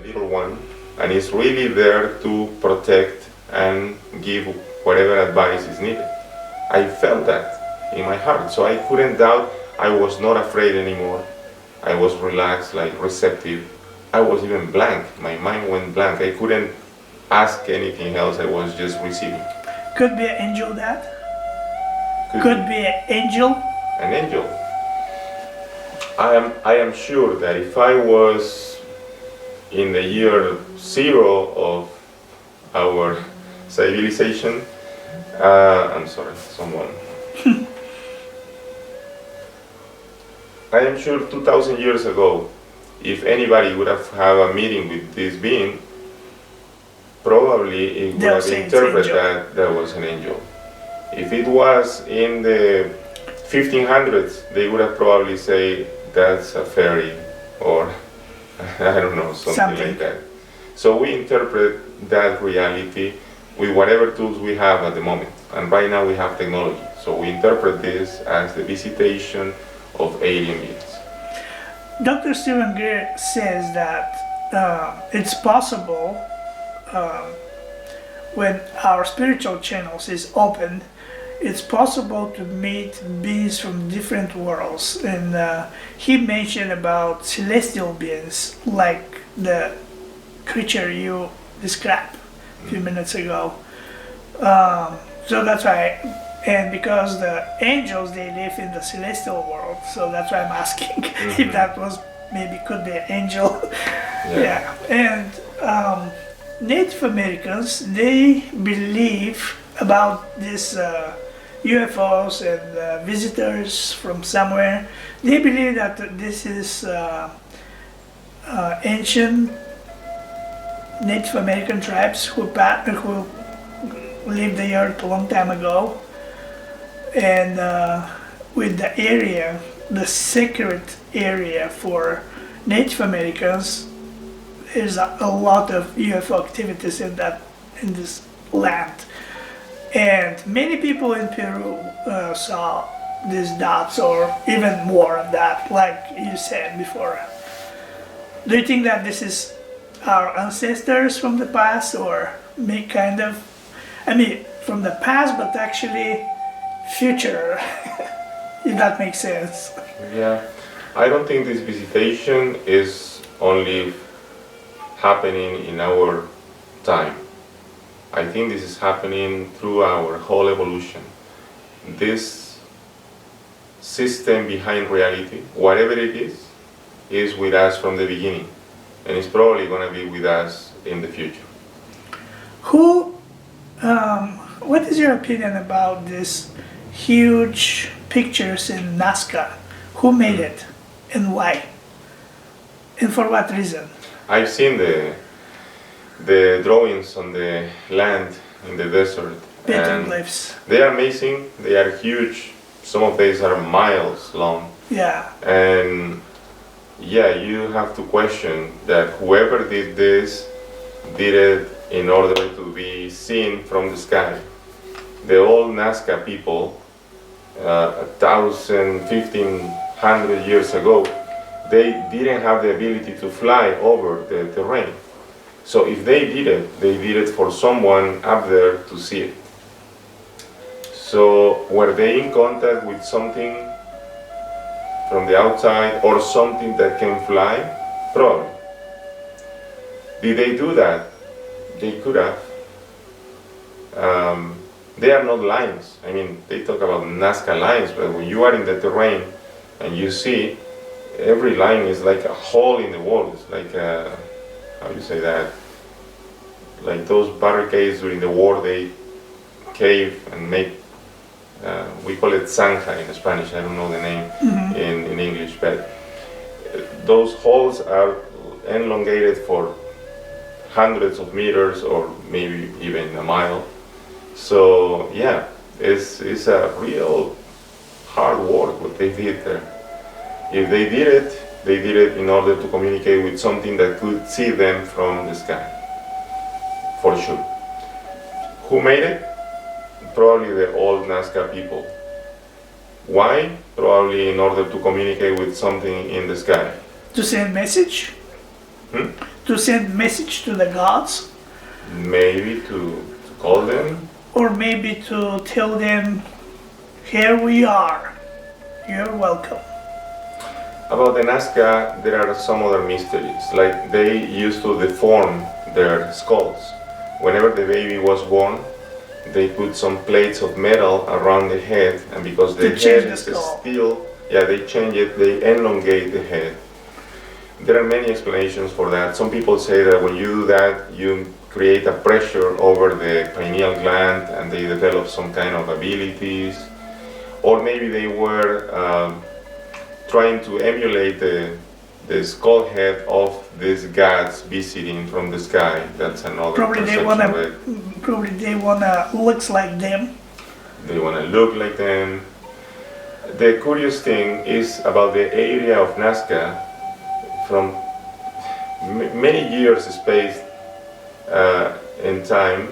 Little one, and is really there to protect and give whatever advice is needed. I felt that in my heart, so I couldn't doubt. I was not afraid anymore. I was relaxed, like receptive. I was even blank. My mind went blank. I couldn't ask anything else. I was just receiving. Could be an angel, Dad. Could be an angel. An angel. I am sure that if I was in the year 0 of our civilization, I'm sorry, someone. I am sure 2,000 years ago, if anybody would have a meeting with this being, probably it would have interpreted that there was an angel. If it was in the 1500s, they would have probably say that's a fairy, or I don't know, something like that. So we interpret that reality with whatever tools we have at the moment. And right now we have technology. So we interpret this as the visitation of alien beings. Dr. Stephen Greer says that it's possible when our spiritual channels is open, it's possible to meet beings from different worlds, and he mentioned about celestial beings like the creature you described a few minutes ago. So that's why, and because the angels, they live in the celestial world, so that's why I'm asking if that was maybe could be an angel. Yeah. And Native Americans, they believe about this UFOs and visitors from somewhere. They believe that this is ancient Native American tribes who lived the earth a long time ago, and with the area, the sacred area for Native Americans, there's a lot of UFO activities in this land. And many people in Peru saw these dots, or even more of that, like you said before. Do you think that this is our ancestors from the past, or kind of, I mean, from the past, but actually future, if that makes sense? Yeah, I don't think this visitation is only happening in our time. I think this is happening through our whole evolution. This system behind reality, whatever it is with us from the beginning, and it's probably going to be with us in the future. What is your opinion about these huge pictures in Nazca? Who made it, and why, and for what reason? I've seen the drawings on the land in the desert. Petroglyphs. They are amazing. They are huge. Some of these are miles long. Yeah. And yeah, you have to question that whoever did this did it in order to be seen from the sky. The old Nazca people, 1,000, 1,500 years ago, they didn't have the ability to fly over the terrain. So if they did it for someone up there to see it. So were they in contact with something from the outside or something that can fly? Probably. Did they do that? They could have. They are not lines. I mean, they talk about Nazca lines, but when you are in the terrain and you see every line is like a hole in the wall. It's like a, how do you say that? Like those barricades during the war, they cave and make, we call it zanja in Spanish, I don't know the name in English, but those holes are elongated for hundreds of meters or maybe even a mile. So yeah, it's a real hard work what they did there. If they did it in order to communicate with something that could see them from the sky, for sure. Who made it? Probably the old Nazca people. Why? Probably in order to communicate with something in the sky. To send message? To send message to the gods? Maybe to call them? Or maybe to tell them, here we are, you're welcome. About the Nazca, there are some other mysteries. Like they used to deform their skulls. Whenever the baby was born, they put some plates of metal around the head, and because the head is still, they change it, they elongate the head. There are many explanations for that. Some people say that when you do that, you create a pressure over the pineal gland and they develop some kind of abilities. Or maybe they were trying to emulate the skull head of these gods visiting from the sky. That's another perception. Probably they wanna looks like them. They wanna look like them. The curious thing is about the area of Nazca. From many years spaced in time,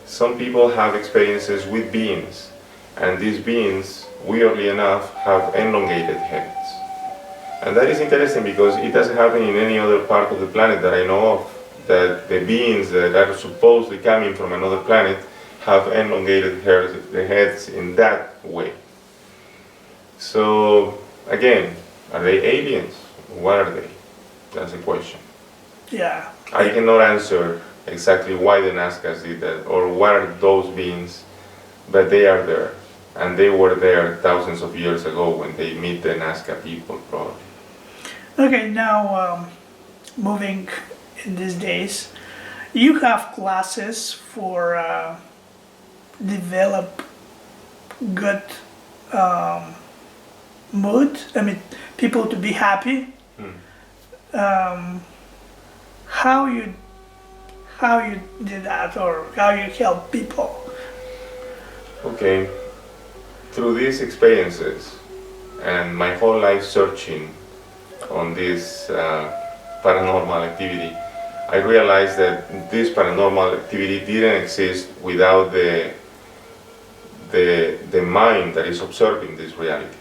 some people have experiences with beings, and these beings, weirdly enough, have elongated heads. And that is interesting because it doesn't happen in any other part of the planet that I know of, that the beings that are supposedly coming from another planet have elongated heads in that way. So again, are they aliens? What are they? That's the question. Yeah. I cannot answer exactly why the Nazcas did that or what are those beings, but they are there. And they were there thousands of years ago when they meet the Nazca people, probably. Okay, now moving in these days, you have classes for develop good mood. I mean, people to be happy. How you did that, or how you help people? Okay, through these experiences and my whole life searching on this paranormal activity, I realized that this paranormal activity didn't exist without the mind that is observing this reality.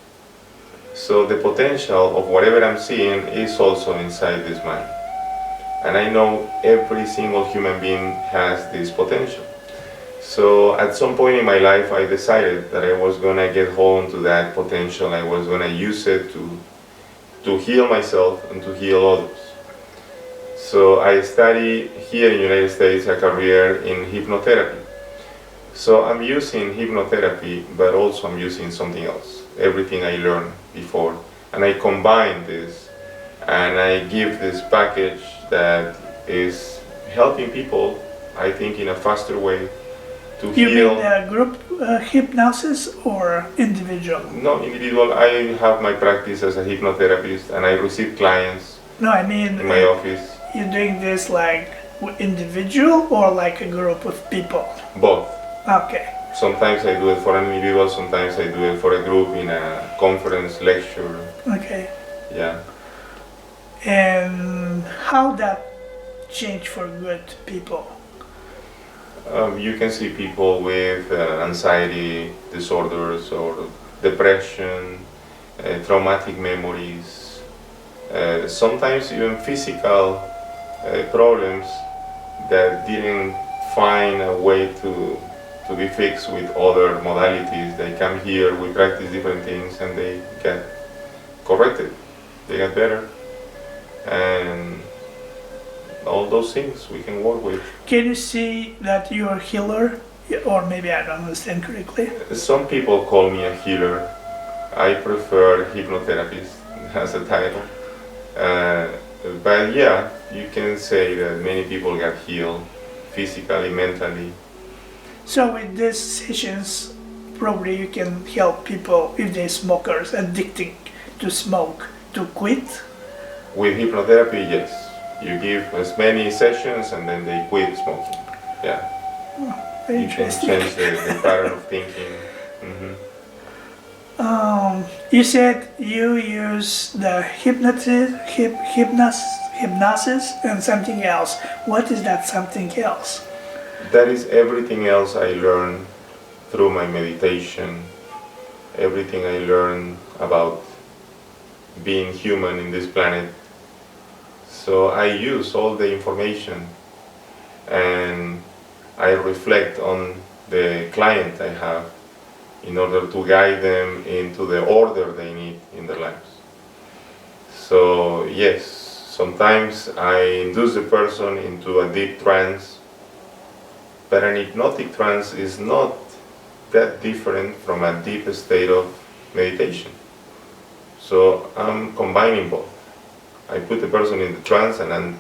So the potential of whatever I'm seeing is also inside this mind. And I know every single human being has this potential. So at some point in my life I decided that I was going to get hold to that potential. I was going to use it to heal myself and to heal others. So I study here in the United States a career in hypnotherapy. So I'm using hypnotherapy, but also I'm using something else. Everything I learned before, and I combine this and I give this package that is helping people, I think, in a faster way to heal. You mean group hypnosis or individual? No, individual. I have my practice as a hypnotherapist and I receive clients. No, I mean in my office. You're doing this like individual or like a group of people? Both. Okay. Sometimes I do it for an individual, sometimes I do it for a group in a conference, lecture. Okay. Yeah. And how that change for good people? You can see people with anxiety disorders or depression, traumatic memories, sometimes even physical problems that didn't find a way to to be fixed with other modalities. They come here, we practice different things, and they get corrected. They get better, and all those things we can work with. Can you see that you're a healer? Or maybe I don't understand correctly. Some people call me a healer. I prefer hypnotherapist as a title. But yeah, you can say that many people get healed physically, mentally. So with these sessions, probably you can help people if they're smokers, addicted to smoke, to quit. With hypnotherapy, yes. You give as many sessions and then they quit smoking. Yeah. Very You can interesting. change the pattern of thinking. Mm-hmm. You said you use the hypnosis and something else. What is that something else? That is everything else I learned through my meditation, everything I learned about being human in this planet. So I use all the information and I reflect on the client I have in order to guide them into the order they need in their lives. So yes, sometimes I induce the person into a deep trance, but an hypnotic trance is not that different from a deep state of meditation. So I'm combining both. I put the person in the trance and I'm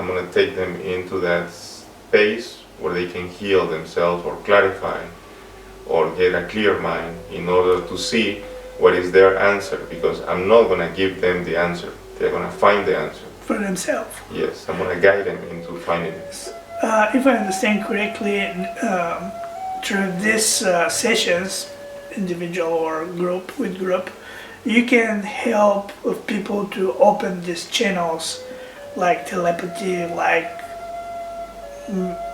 going to take them into that space where they can heal themselves or clarify or get a clear mind in order to see what is their answer, because I'm not going to give them the answer. They're going to find the answer. For themselves. Yes, I'm going to guide them into finding it. If I understand correctly, through these sessions, individual or group, you can help people to open these channels like telepathy, like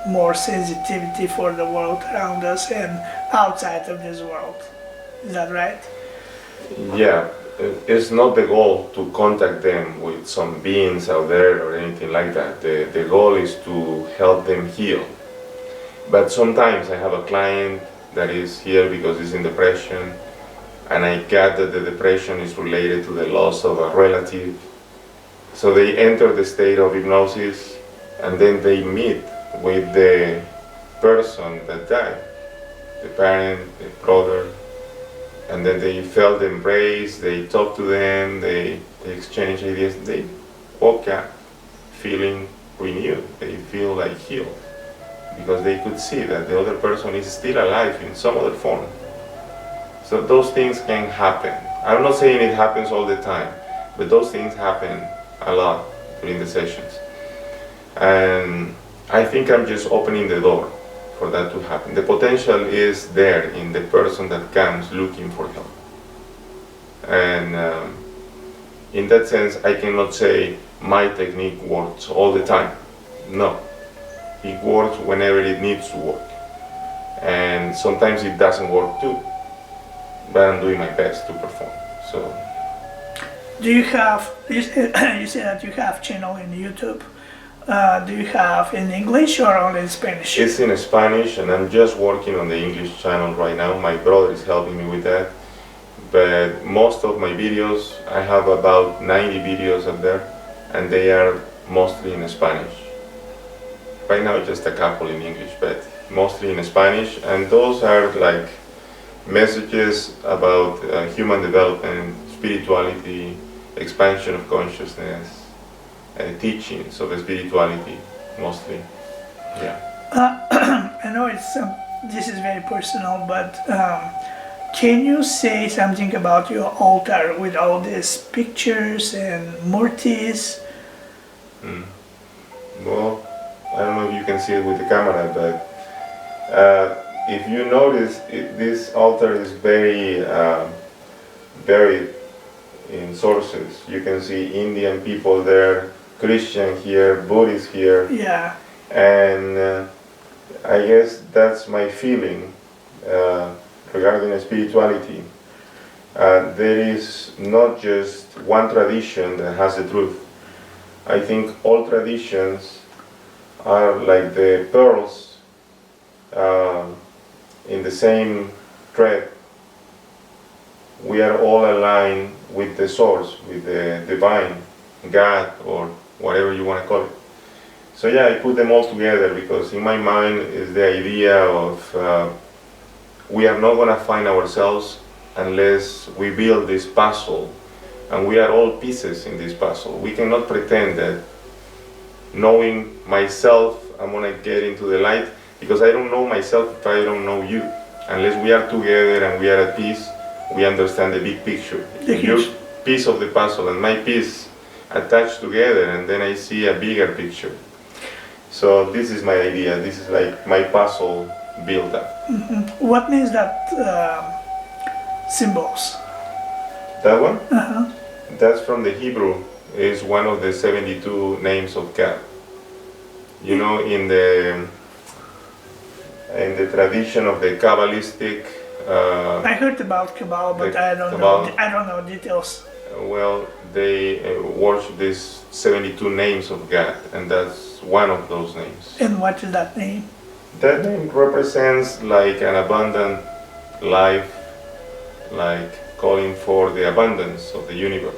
more sensitivity for the world around us and outside of this world. Is that right? Yeah, it's not the goal to contact them with some beings out there or anything like that. The goal is to help them heal. But sometimes I have a client that is here because he's in depression, and I get that the depression is related to the loss of a relative. So they enter the state of hypnosis and then they meet with the person that died, the parent, the brother, and then they felt the embrace, they talk to them, they exchange ideas, they walk out feeling renewed, they feel like healed, because they could see that the other person is still alive in some other form. So those things can happen. I'm not saying it happens all the time, but those things happen a lot during the sessions. And I think I'm just opening the door for that to happen. The potential is there in the person that comes looking for help. And in that sense, I cannot say my technique works all the time. No, it works whenever it needs to work. And sometimes it doesn't work too, but I'm doing my best to perform. So, do you have, you said that you have channel in YouTube. Do you have in English or only in Spanish? It's in Spanish, and I'm just working on the English channel right now. My brother is helping me with that. But most of my videos, I have about 90 videos up there, and they are mostly in Spanish. Right now just a couple in English, but mostly in Spanish, and those are like messages about human development, spirituality, expansion of consciousness, teachings of spirituality, mostly. Yeah. I know it's this is very personal, but can you say something about your altar with all these pictures and murtis? Well, I don't know if you can see it with the camera, but if you notice, this altar is very buried in sources. You can see Indian people there, Christian here, Buddhist here. Yeah. And I guess that's my feeling regarding spirituality. There is not just one tradition that has the truth. I think all traditions are like the pearls in the same thread. We are all aligned with the source, with the divine, God, or whatever you want to call it. So yeah, I put them all together because in my mind is the idea of we are not going to find ourselves unless we build this puzzle, and we are all pieces in this puzzle. We cannot pretend that knowing myself I'm going to get into the light, because I don't know myself if I don't know you. Unless we are together and we are at peace, we understand the big picture. If your piece of the puzzle and my piece attached together, and then I see a bigger picture. So this is my idea. This is like my puzzle build up. Mm-hmm. What means that symbols? That one? Uh-huh. That's from the Hebrew. It's one of the 72 names of God. You know, in the tradition of the Kabbalistic. I heard about Kabbalah, but I don't know details. Well, they worship these 72 names of God, and that's one of those names. And what is that name? That name represents like an abundant life, like calling for the abundance of the universe.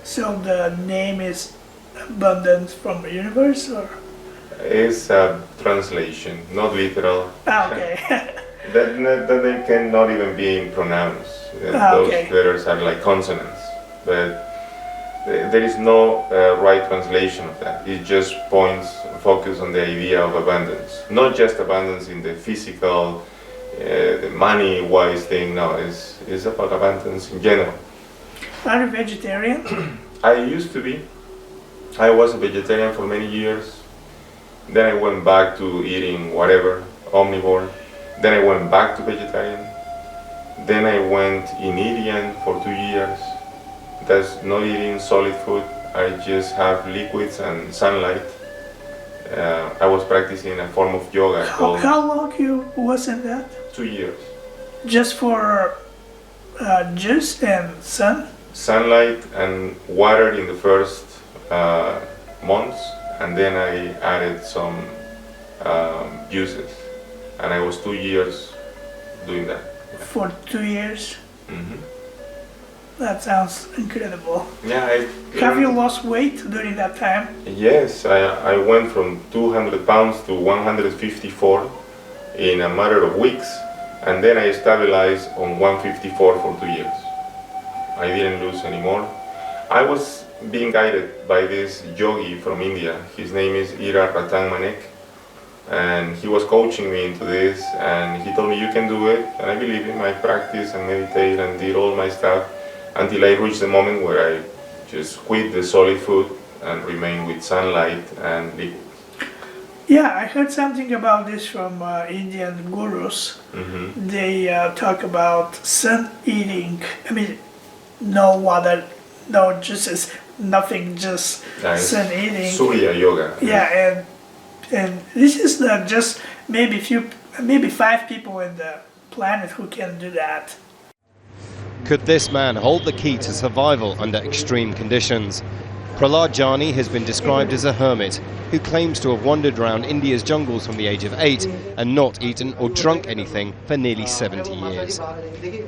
So the name is abundance from the universe, or? It's a translation, not literal. Ah, okay. That name cannot even be pronounced. Those letters are like consonants, but there is no right translation of that. It just focus on the idea of abundance, not just abundance in the physical, the money-wise thing. No, it's about abundance in general. Are you vegetarian? I used to be. I was a vegetarian for many years. Then I went back to eating whatever, omnivore. Then I went back to vegetarian. Then I went in Indian for 2 years. That's not eating solid food. I just have liquids and sunlight. I was practicing a form of yoga called... How long you was in that? 2 years. Just for juice and sun? Sunlight and water in the first months, and then I added some juices. And I was 2 years doing that. For 2 years? Mm-hmm. That sounds incredible. Yeah. Have you lost weight during that time? Yes, I went from 200 pounds to 154 in a matter of weeks, and then I stabilized on 154 for 2 years. I didn't lose anymore. I was being guided by this yogi from India. His name is Ira Ratangmanek. And he was coaching me into this, and he told me, you can do it. And I believe him. I practiced and meditate and did all my stuff until I reached the moment where I just quit the solid food and remained with sunlight and liquid. Yeah, I heard something about this from Indian gurus. Mm-hmm. They talk about sun eating. I mean, no water, no juices, nothing, just sun eating. Surya yoga. Yeah, and this is not just maybe 5 people in the planet who can do that. Could this man hold the key to survival under extreme conditions? Prahlad Jani has been described as a hermit who claims to have wandered around India's jungles from the age of 8 and not eaten or drunk anything for nearly 70 years.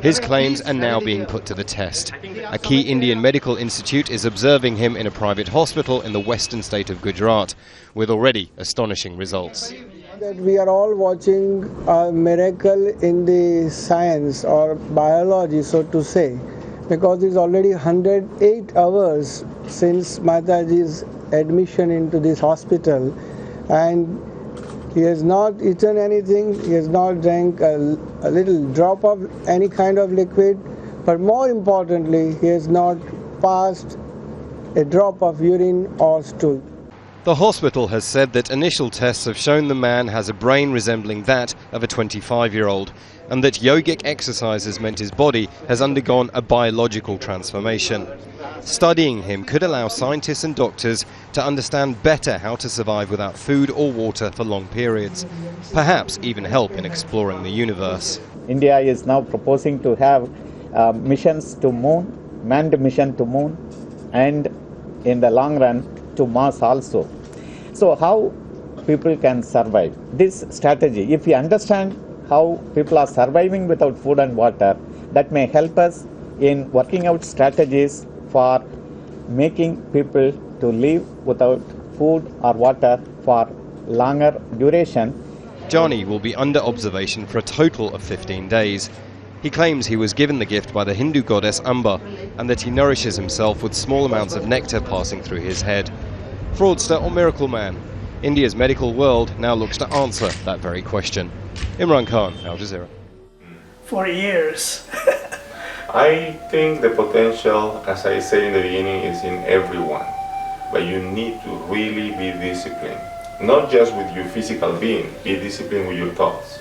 His claims are now being put to the test. A key Indian medical institute is observing him in a private hospital in the western state of Gujarat, with already astonishing results. That we are all watching a miracle in the science or biology, so to say, because it's already 108 hours since Mataji's admission into this hospital, and he has not eaten anything, he has not drank a little drop of any kind of liquid, but more importantly, he has not passed a drop of urine or stool. The hospital has said that initial tests have shown the man has a brain resembling that of a 25-year-old, and that yogic exercises meant his body has undergone a biological transformation. Studying him could allow scientists and doctors to understand better how to survive without food or water for long periods, perhaps even help in exploring the universe. India is now proposing to have missions to moon, manned mission to moon, and in the long run to Mars also. So how people can survive? This strategy, if we understand how people are surviving without food and water, that may help us in working out strategies for making people to live without food or water for longer duration. Johnny will be under observation for a total of 15 days. He claims he was given the gift by the Hindu goddess Amba and that he nourishes himself with small amounts of nectar passing through his head. Fraudster or miracle man? India's medical world now looks to answer that very question. Imran Khan, Al Jazeera. For years. I think the potential, as I said in the beginning, is in everyone. But you need to really be disciplined. Not just with your physical being, be disciplined with your thoughts.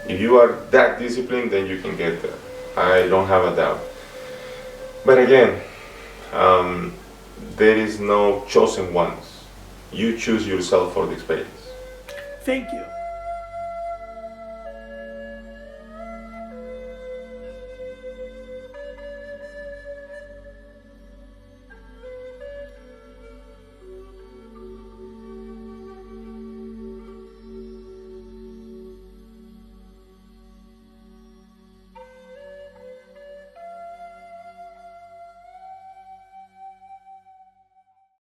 If you are that disciplined, then you can get there. I don't have a doubt. But again, there is no chosen ones. You choose yourself for the experience. Thank you.